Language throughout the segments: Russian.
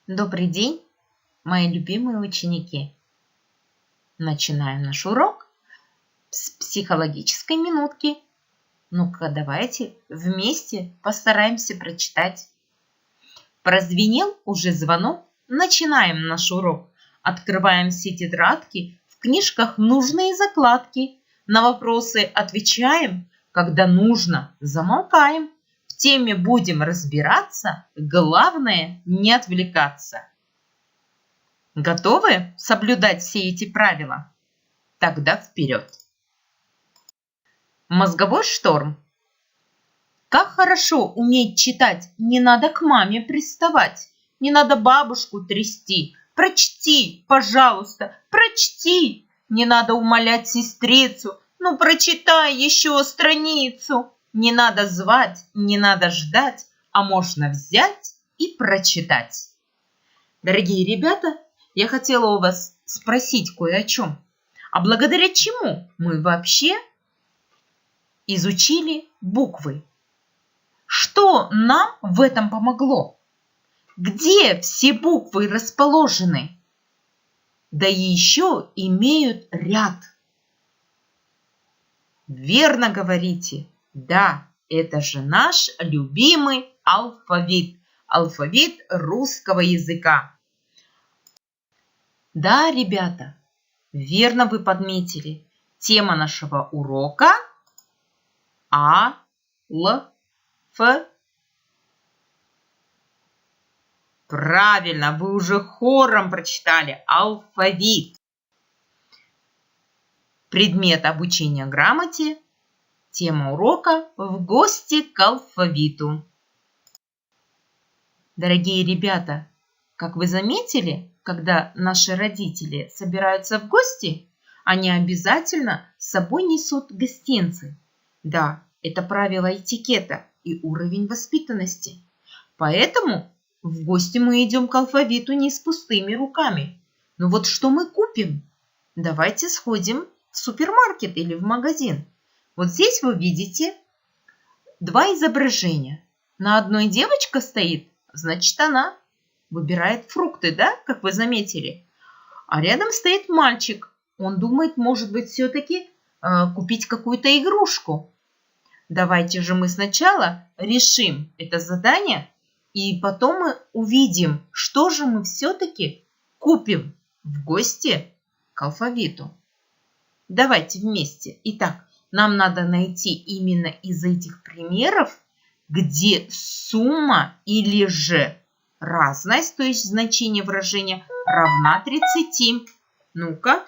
Добрый день, мои любимые ученики! Начинаем наш урок с психологической минутки. Ну-ка, давайте вместе постараемся прочитать. Прозвенел уже звонок. Начинаем наш урок. Открываем все тетрадки, в книжках нужные закладки. На вопросы отвечаем, когда нужно, замолкаем. В теме будем разбираться, главное не отвлекаться. Готовы соблюдать все эти правила? Тогда вперед! Мозговой шторм. Как хорошо уметь читать, не надо к маме приставать, не надо бабушку трясти. Прочти, пожалуйста, прочти. Не надо умолять сестрицу, ну прочитай еще страницу. Не надо звать, не надо ждать, а можно взять и прочитать. Дорогие ребята, я хотела у вас спросить кое о чем. А благодаря чему мы вообще изучили буквы? Что нам в этом помогло? Где все буквы расположены? Да и еще имеют ряд. Верно говорите. Да, это же наш любимый алфавит. Алфавит русского языка. Да, ребята, верно вы подметили. Тема нашего урока А, Л, Ф. Правильно, вы уже хором прочитали алфавит. Предмет обучения грамоте. Тема урока «В гости к алфавиту». Дорогие ребята, как вы заметили, когда наши родители собираются в гости, они обязательно с собой несут гостинцы. Да, это правило этикета и уровень воспитанности. Поэтому в гости мы идем к алфавиту не с пустыми руками. Но вот что мы купим? Давайте сходим в супермаркет или в магазин. Вот здесь вы видите два изображения. На одной девочка стоит, значит, она выбирает фрукты, да, как вы заметили. А рядом стоит мальчик. Он думает, может быть, все-таки купить какую-то игрушку. Давайте же мы сначала решим это задание, и потом мы увидим, что же мы все-таки купим в гости к алфавиту. Давайте вместе. Итак, нам надо найти именно из этих примеров, где сумма или же разность, то есть значение выражения, равна 30. Ну-ка.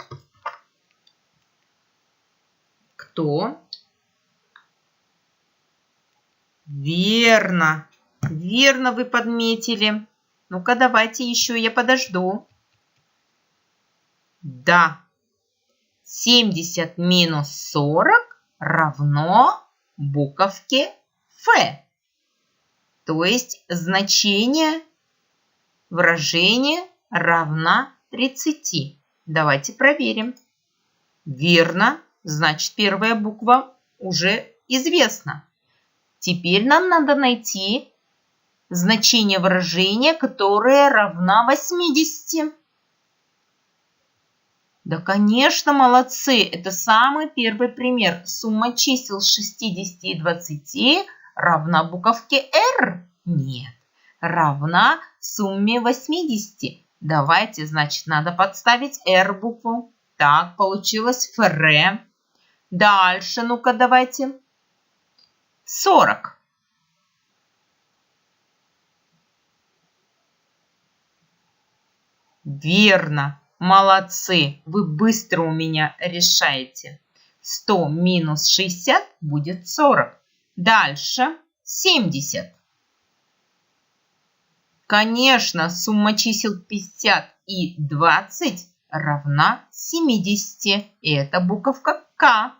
Кто? Верно. Верно вы подметили. Ну-ка, давайте еще я подожду. Да. 70 минус 40 равно буковке Ф. То есть значение выражения равна 30. Давайте проверим. Верно. Значит, первая буква уже известна. Теперь нам надо найти значение выражения, которое равна 80. Да, конечно, молодцы. Это самый первый пример. Сумма чисел 60 и 20 равна буковке R? Нет, равна сумме 80. Давайте, значит, надо подставить R букву. Так, получилось ФР. Дальше, ну-ка, давайте. 40. Верно. Молодцы. Вы быстро у меня решаете. 100 минус 60 будет 40. Дальше 70. Конечно, сумма чисел 50 и 20 равна 70. И это буковка К.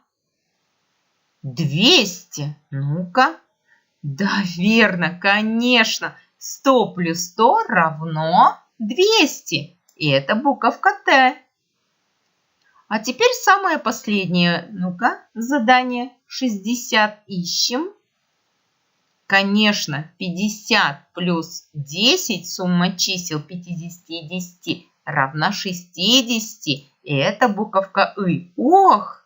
200. Ну-ка. Да, верно, конечно. 100 плюс 100 равно 200. И это буковка Т. А теперь самое последнее. Ну-ка, задание 60 ищем. Конечно, 50 плюс 10, сумма чисел 50 и 10 равна 60. И это буковка «ы». Ох,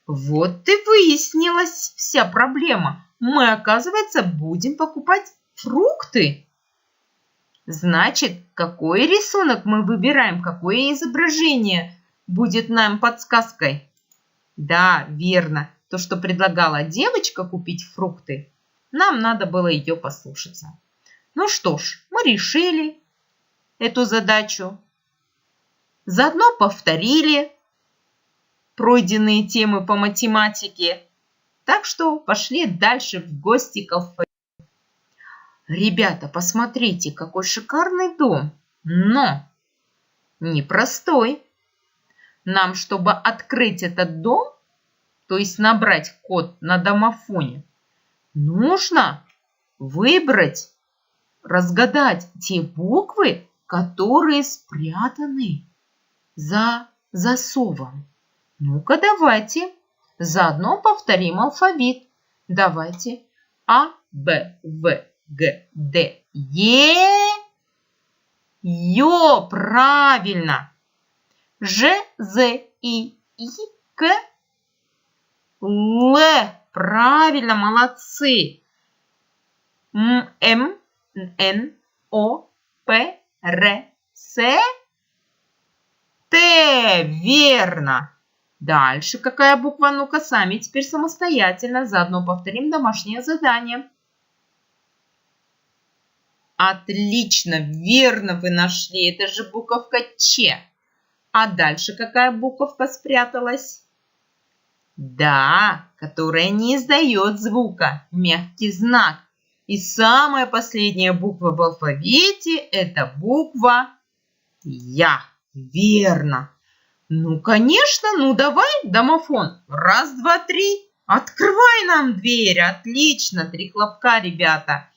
вот и выяснилась вся проблема. Мы, оказывается, будем покупать фрукты. Значит, какой рисунок мы выбираем, какое изображение будет нам подсказкой? Да, верно, то, что предлагала девочка купить фрукты, нам надо было ее послушаться. Ну что ж, мы решили эту задачу. Заодно повторили пройденные темы по математике. Так что пошли дальше в гости к алфавиту. Ребята, посмотрите, какой шикарный дом, но непростой. Нам, чтобы открыть этот дом, то есть набрать код на домофоне, нужно выбрать, разгадать те буквы, которые спрятаны за засовом. Ну-ка, давайте заодно повторим алфавит. Давайте. А, Б, В, Г, Д, Е. Ё, правильно. Ж, З, И, К. Л, правильно, молодцы. М, Н, О, П, Р, С, Т. Верно. Дальше какая буква? Ну-ка, сами теперь самостоятельно. Заодно повторим домашнее задание. Отлично, верно вы нашли. Это же буковка Ч. А дальше какая буковка спряталась? Да, которая не издает звука. Мягкий знак. И самая последняя буква в алфавите – это буква Я. Верно. Ну, конечно, ну давай, домофон. Раз, два, три. Открывай нам дверь. Отлично, 3 хлопка, ребята.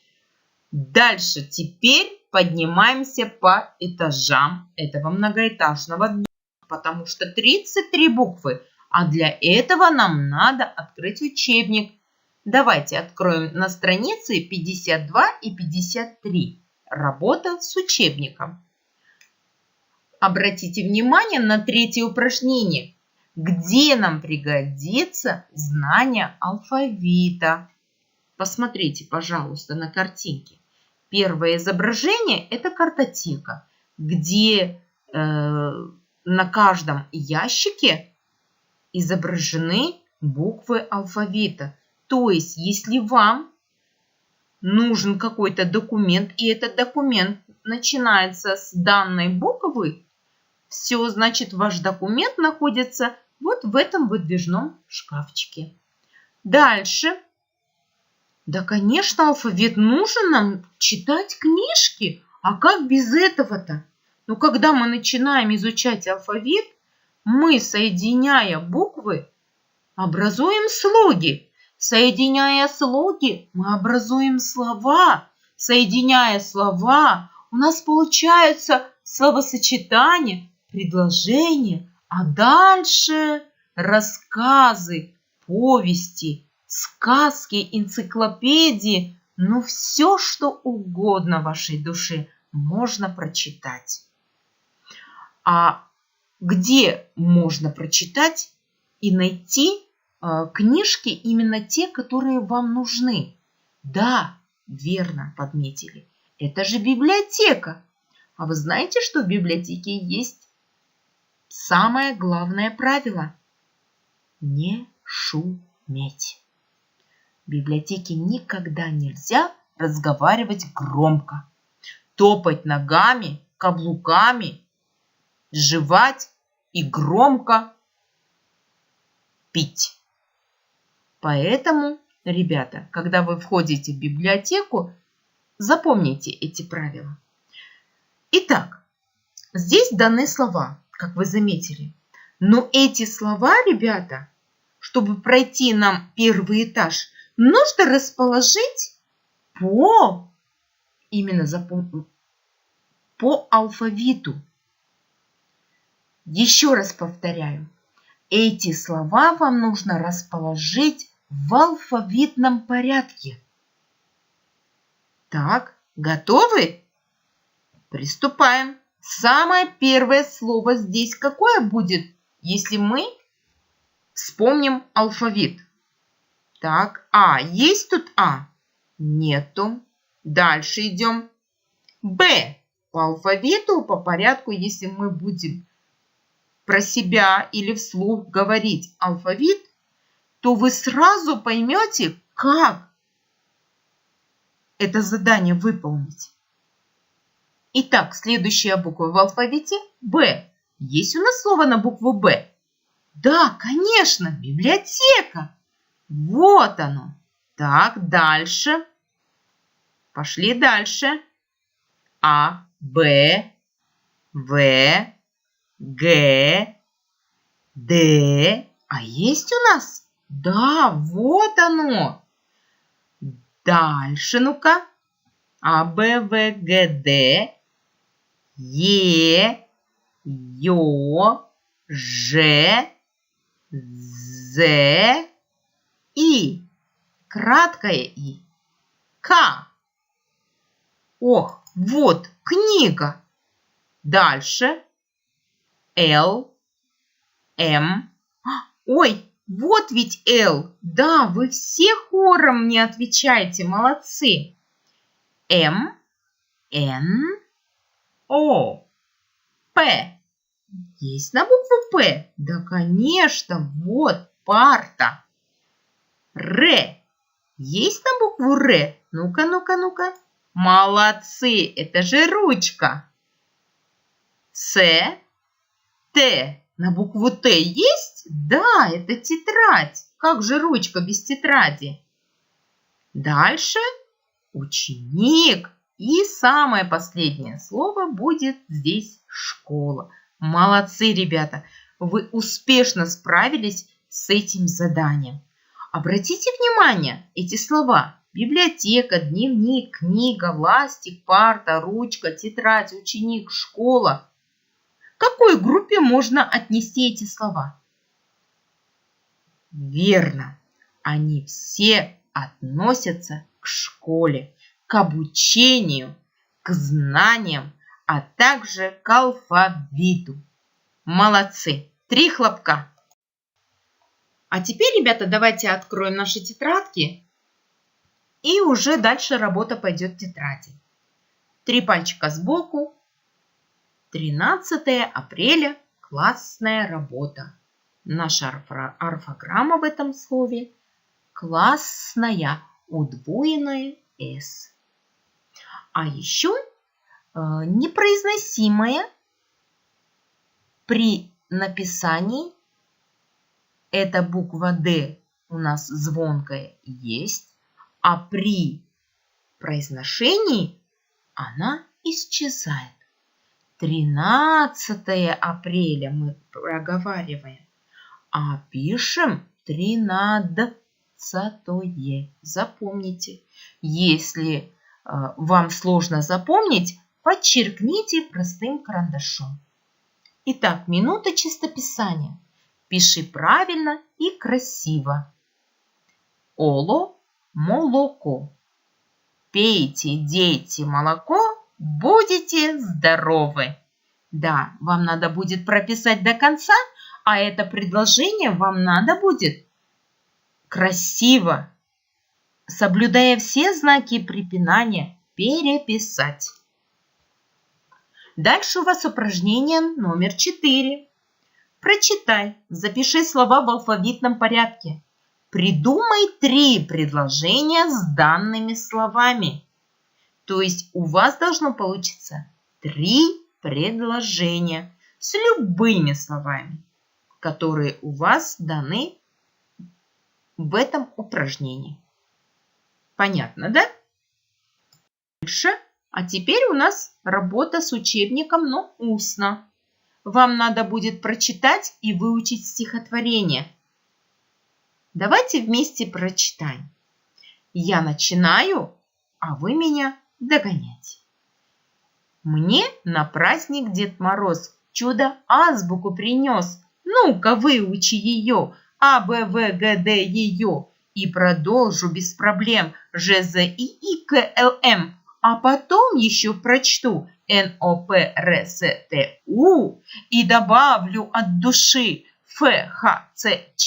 Дальше теперь поднимаемся по этажам этого многоэтажного дома, потому что 33 буквы, а для этого нам надо открыть учебник. Давайте откроем на странице 52 и 53. Работа с учебником. Обратите внимание на третье упражнение, где нам пригодится знание алфавита. Посмотрите, пожалуйста, на картинке. Первое изображение – это картотека, где на каждом ящике изображены буквы алфавита. То есть, если вам нужен какой-то документ, и этот документ начинается с данной буквы, все, значит, ваш документ находится вот в этом выдвижном шкафчике. Дальше. Да, конечно, алфавит нужен нам читать книжки. А как без этого-то? Ну, когда мы начинаем изучать алфавит, мы, соединяя буквы, образуем слоги. Соединяя слоги, мы образуем слова. Соединяя слова, у нас получаются словосочетания, предложения, а дальше рассказы, повести, сказки, энциклопедии, ну все, что угодно вашей душе можно прочитать. А где можно прочитать и найти книжки именно те, которые вам нужны? Да, верно подметили. Это же библиотека. А вы знаете, что в библиотеке есть самое главное правило? Не шуметь. В библиотеке никогда нельзя разговаривать громко, топать ногами, каблуками, жевать и громко пить. Поэтому, ребята, когда вы входите в библиотеку, запомните эти правила. Итак, здесь даны слова, как вы заметили. Но эти слова, ребята, чтобы пройти нам первый этаж, нужно расположить по алфавиту. Еще раз повторяю. Эти слова вам нужно расположить в алфавитном порядке. Так, готовы? Приступаем. Самое первое слово здесь какое будет, если мы вспомним алфавит? Так, А. Есть тут А? Нету. Дальше идем. Б. По алфавиту, по порядку, если мы будем про себя или вслух говорить алфавит, то вы сразу поймете, как это задание выполнить. Итак, следующая буква в алфавите – Б. Есть у нас слово на букву Б? Да, конечно, библиотека. Вот оно. Так, дальше. Пошли дальше. А, Б, В, Г, Д. А есть у нас? Да, вот оно. Дальше, ну-ка. А, Б, В, Г, Д. Е, Ё, Ж, З, И. Краткое И. К. Ох, вот, книга. Дальше. Л, М. Ой, вот ведь Л. Да, вы все хором мне отвечаете, молодцы. М, Н, О, П. Есть на букву П? Да, конечно, вот парта. Р. Есть на букву Р? Ну-ка, ну-ка, ну-ка. Молодцы, это же ручка. С, Т. На букву Т есть? Да, это тетрадь. Как же ручка без тетради? Дальше ученик. И самое последнее слово будет здесь школа. Молодцы, ребята. Вы успешно справились с этим заданием. Обратите внимание, эти слова. Библиотека, дневник, книга, ластик, парта, ручка, тетрадь, ученик, школа. К какой группе можно отнести эти слова? Верно, они все относятся к школе, к обучению, к знаниям, а также к алфавиту. Молодцы! 3 хлопка! А теперь, ребята, давайте откроем наши тетрадки, и уже дальше работа пойдет в тетради. 3 пальчика сбоку. 13 апреля. Классная работа. Наша орфограмма в этом слове классная, удвоенное «с». А еще непроизносимая при написании. Эта буква «д» у нас звонкая есть, а при произношении она исчезает. 13 апреля мы проговариваем, а пишем 13. Запомните. Если вам сложно запомнить, подчеркните простым карандашом. Итак, минута чистописания. Пиши правильно и красиво. Оло, молоко. Пейте, дети, молоко, будете здоровы. Да, вам надо будет прописать до конца, а это предложение вам надо будет красиво, соблюдая все знаки препинания, переписать. Дальше у вас упражнение номер 4. Прочитай, запиши слова в алфавитном порядке. Придумай 3 предложения с данными словами. То есть у вас должно получиться 3 предложения с любыми словами, которые у вас даны в этом упражнении. Понятно, да? Дальше. А теперь у нас работа с учебником, но устно. Вам надо будет прочитать и выучить стихотворение. Давайте вместе прочитаем. Я начинаю, а вы меня догоняйте. Мне на праздник Дед Мороз чудо-азбуку принес. Ну-ка, выучи ее, А, Б, В, Г, Д, ее. И продолжу без проблем Ж, З, И, К, Л, М. а потом еще прочту НОПРСТУ и добавлю от души ФХЦЧШИ.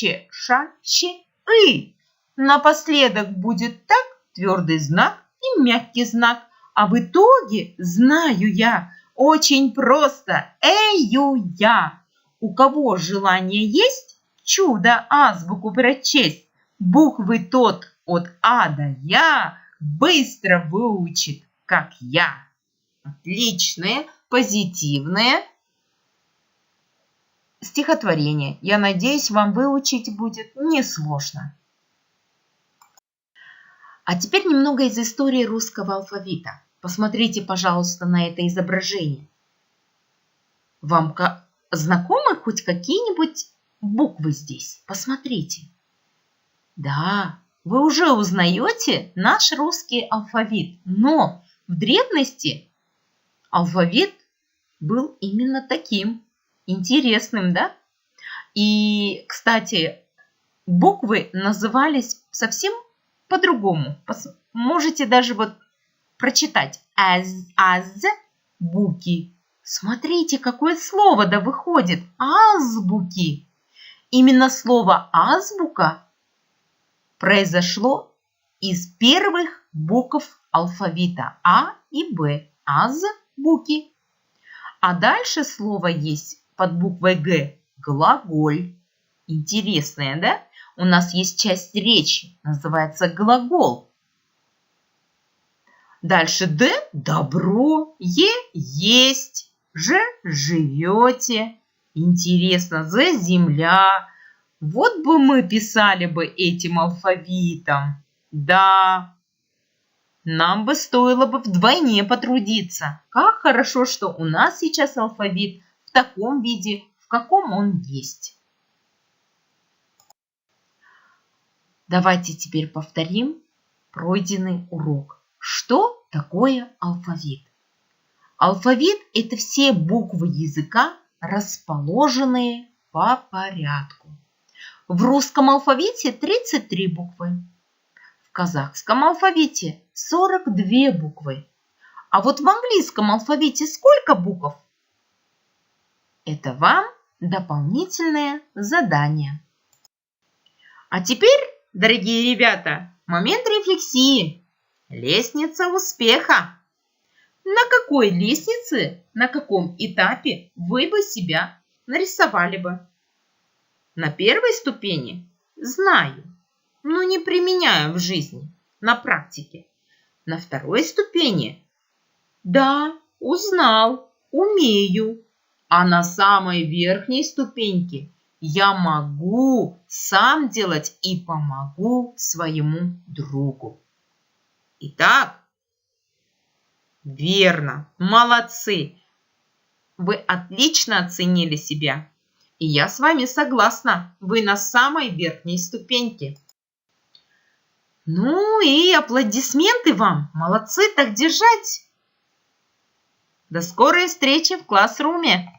Напоследок будет так, твердый знак и мягкий знак. А в итоге знаю я очень просто я. У кого желание есть чудо азбуку прочесть, буквы тот от А до Я быстро выучит, как я. Отличное, позитивное стихотворение. Я надеюсь, вам выучить будет несложно. А теперь немного из истории русского алфавита. Посмотрите, пожалуйста, на это изображение. Вам знакомы хоть какие-нибудь буквы здесь? Посмотрите. Да, вы уже узнаете наш русский алфавит. Но в древности алфавит был именно таким. Интересным, да? И, кстати, буквы назывались совсем по-другому. Можете даже вот прочитать азбуки. Смотрите, какое слово да выходит. Азбуки. Именно слово азбука произошло из первых букв алфавита А и Б. Азбуки. А дальше слово есть под буквой Г. Глаголь. Интересное, да? У нас есть часть речи, называется глагол. Дальше Д – добро, Е – есть, Ж – живете. Интересно, З – земля. Вот бы мы писали бы этим алфавитом. Да, нам бы стоило бы вдвойне потрудиться. Как хорошо, что у нас сейчас алфавит в таком виде, в каком он есть. Давайте теперь повторим пройденный урок. Что такое алфавит? Алфавит – это все буквы языка, расположенные по порядку. В русском алфавите 33 буквы. В казахском алфавите 42 буквы. А вот в английском алфавите сколько букв? Это вам дополнительное задание. А теперь, дорогие ребята, момент рефлексии. Лестница успеха. На какой лестнице, на каком этапе вы бы себя нарисовали бы? На первой ступени? Знаю, но не применяю в жизни, на практике. На второй ступени? Да, узнал, умею. А на самой верхней ступеньке я могу сам делать и помогу своему другу. Итак, верно, молодцы. Вы отлично оценили себя. И я с вами согласна, вы на самой верхней ступеньке. Ну и аплодисменты вам, молодцы, так держать. До скорой встречи в классруме.